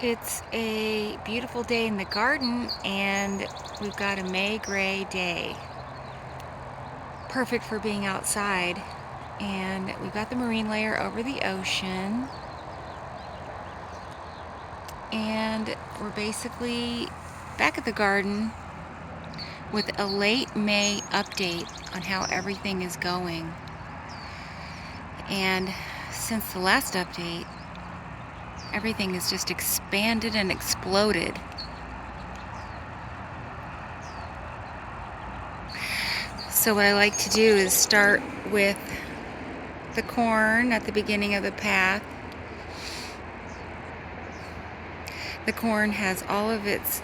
It's a beautiful day in the garden, and we've got a May gray day. Perfect for being outside. And we've got the marine layer over the ocean. And we're basically back at the garden with a late May update on how everything is going. And since the last update, everything has just expanded and exploded. So what I like to do is start with the corn at the beginning of the path. The corn has all of its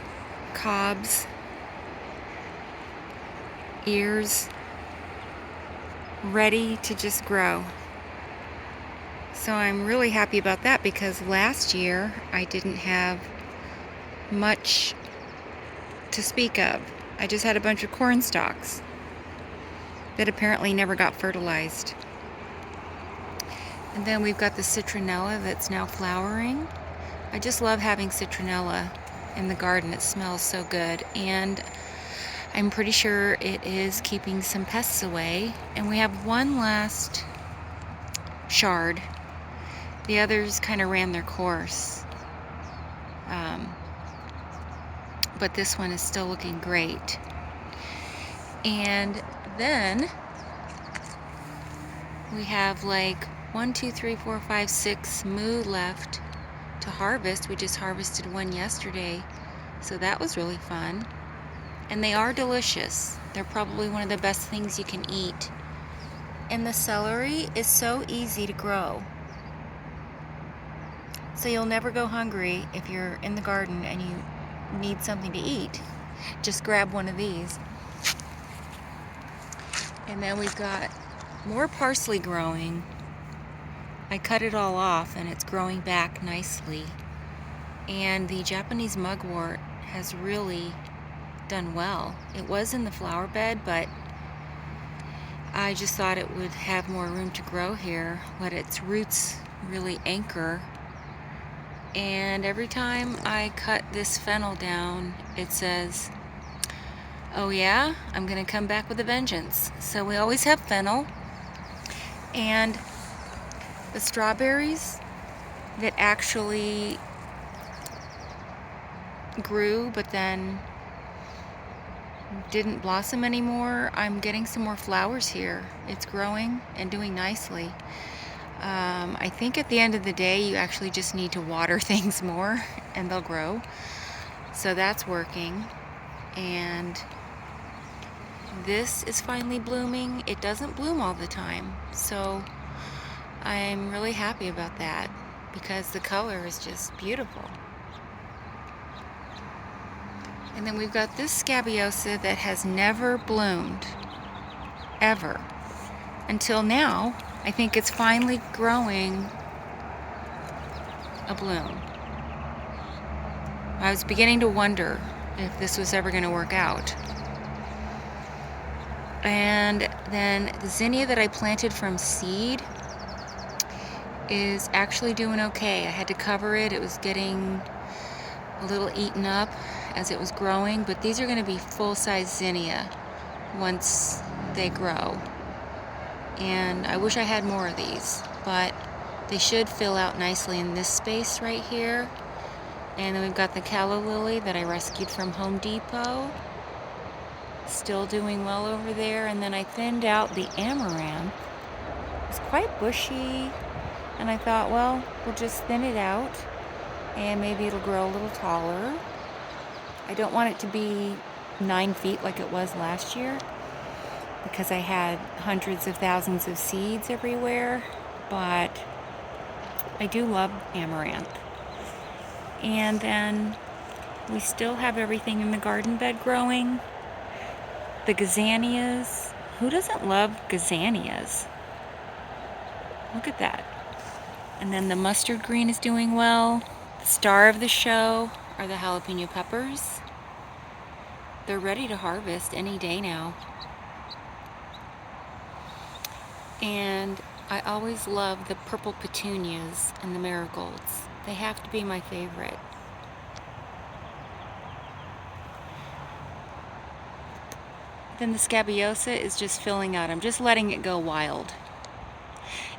cobs, ears ready to just grow. So I'm really happy about that because last year I didn't have much to speak of. I just had a bunch of corn stalks that apparently never got fertilized. And then we've got the citronella that's now flowering. I just love having citronella in the garden. It smells so good, and I'm pretty sure it is keeping some pests away. And we have one last shard. The others kind of ran their course. But this one is still looking great. And then we have like 1, 2, 3, 4, 5, 6 moo left to harvest. We just harvested one yesterday, so that was really fun. And they are delicious. They're probably one of the best things you can eat. And the celery is so easy to grow. So you'll never go hungry if you're in the garden and you need something to eat. Just grab one of these. And then we've got more parsley growing. I cut it all off and it's growing back nicely. And the Japanese mugwort has really done well. It was in the flower bed, but I just thought it would have more room to grow here, let its roots really anchor. And every time I cut this fennel down, it says, "Oh yeah, I'm gonna come back with a vengeance." So we always have fennel. And the strawberries that actually grew but then didn't blossom anymore, I'm getting some more flowers here. It's growing and doing nicely. I think at the end of the day you actually just need to water things more and they'll grow. So that's working. And this is finally blooming. It doesn't bloom all the time, so I'm really happy about that because the color is just beautiful. And then we've got this scabiosa that has never bloomed, ever, until now. I think it's finally growing a bloom. I was beginning to wonder if this was ever going to work out. And then the zinnia that I planted from seed is actually doing okay. I had to cover it. It was getting a little eaten up as it was growing, but these are going to be full-size zinnia once they grow. And I wish I had more of these, but they should fill out nicely in this space right here. And then we've got the calla lily that I rescued from Home Depot. Still doing well over there. And then I thinned out the amaranth. It's quite bushy, and I thought, well, we'll just thin it out and maybe it'll grow a little taller. I don't want it to be 9 feet like it was last year because I had hundreds of thousands of seeds everywhere, but I do love amaranth. And then we still have everything in the garden bed growing. The gazanias. Who doesn't love gazanias? Look at that. And then the mustard green is doing well. The star of the show are the jalapeno peppers. They're ready to harvest any day now. And I always love the purple petunias and the marigolds. They have to be my favorite. then the scabiosa is just filling out. I'm just letting it go wild.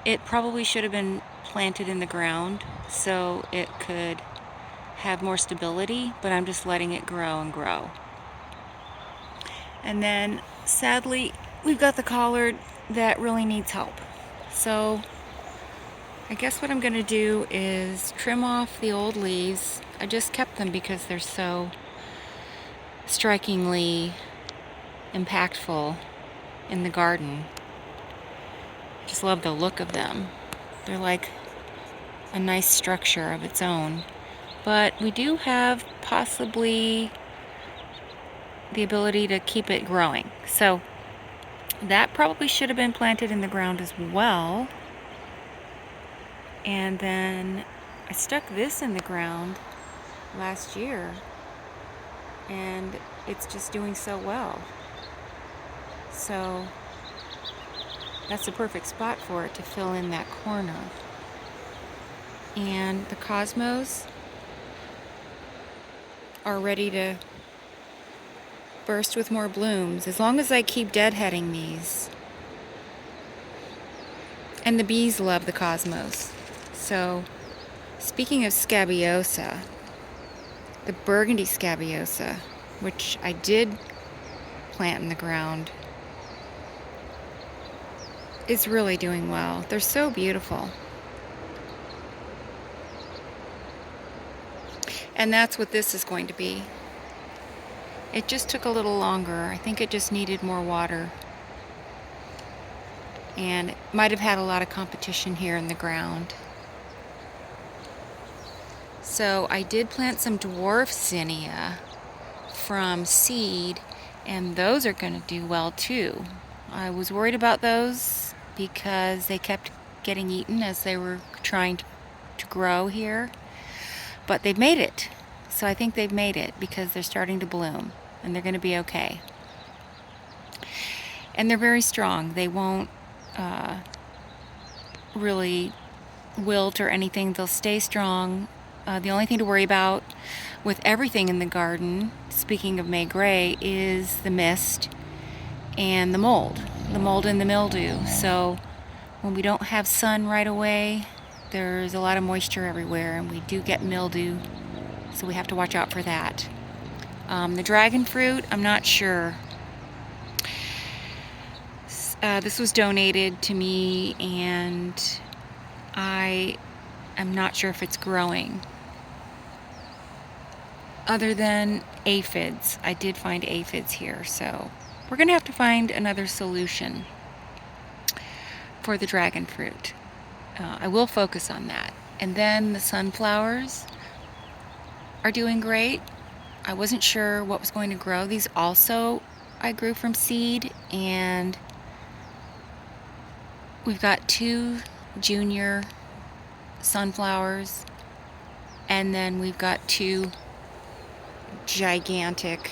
It probably should have been planted in the ground so it could have more stability, but I'm just letting it grow and grow. And then sadly, we've got the collard that really needs help. So I guess what I'm going to do is trim off the old leaves. I just kept them because they're so strikingly impactful in the garden. I just love the look of them. They're like a nice structure of its own. But we do have possibly the ability to keep it growing. So that probably should have been planted in the ground as well. And then I stuck this in the ground last year, and it's just doing so well. So that's the perfect spot for it to fill in that corner. And the cosmos are ready to burst with more blooms as long as I keep deadheading these. And the bees love the cosmos. So speaking of scabiosa, the burgundy scabiosa, which I did plant in the ground, is really doing well. They're so beautiful. And that's what this is going to be. It just took a little longer. I think it just needed more water. And it might have had a lot of competition here in the ground. So I did plant some dwarf zinnia from seed, and those are going to do well too. I was worried about those because they kept getting eaten as they were trying to grow here. But they've made it. So I think they've made it because they're starting to bloom, and they're going to be okay. And they're very strong. They won't really wilt or anything. They'll stay strong. The only thing to worry about with everything in the garden, speaking of May Gray, is the mist and the mold and the mildew. So when we don't have sun right away, there's a lot of moisture everywhere, and we do get mildew, so we have to watch out for that. The dragon fruit, I'm not sure. This was donated to me, and I am not sure if it's growing. Other than aphids, I did find aphids here, so we're going to have to find another solution for the dragon fruit. I will focus on that. And then the sunflowers are doing great. I wasn't sure what was going to grow. These also I grew from seed, and we've got 2 junior sunflowers, and then we've got 2 gigantic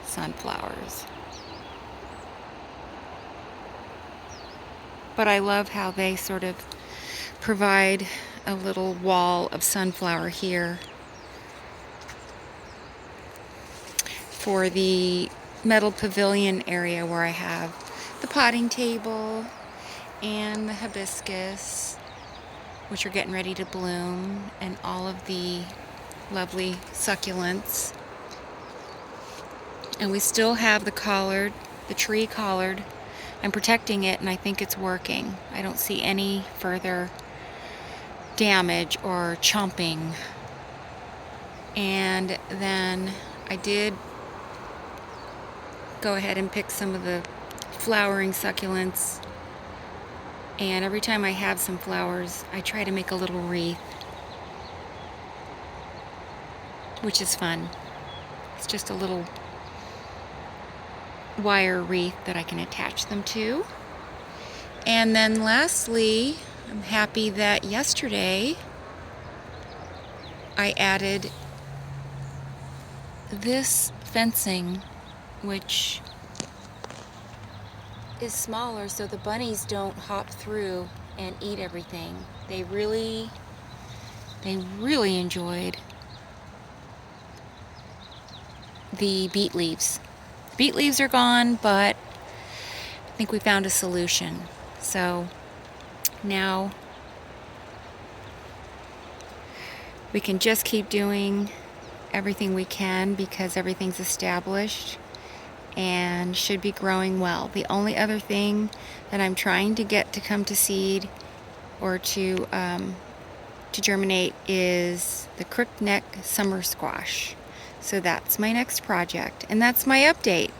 sunflowers. But I love how they sort of provide a little wall of sunflower here for the metal pavilion area where I have the potting table and the hibiscus, which are getting ready to bloom, and all of the lovely succulents. And we still have the collard, the tree collard. I'm protecting it, and I think it's working. I don't see any further damage or chomping. And then I did go ahead and pick some of the flowering succulents, and every time I have some flowers, I try to make a little wreath, which is fun. It's just a little wire wreath that I can attach them to. And then lastly, I'm happy that yesterday I added this fencing, which is smaller so the bunnies don't hop through and eat everything. They really enjoyed the beet leaves. beet leaves are gone, but I think we found a solution. So now we can just keep doing everything we can because everything's established and should be growing well. The only other thing that I'm trying to get to come to seed or to germinate is the crookneck summer squash. So that's my next project, and that's my update.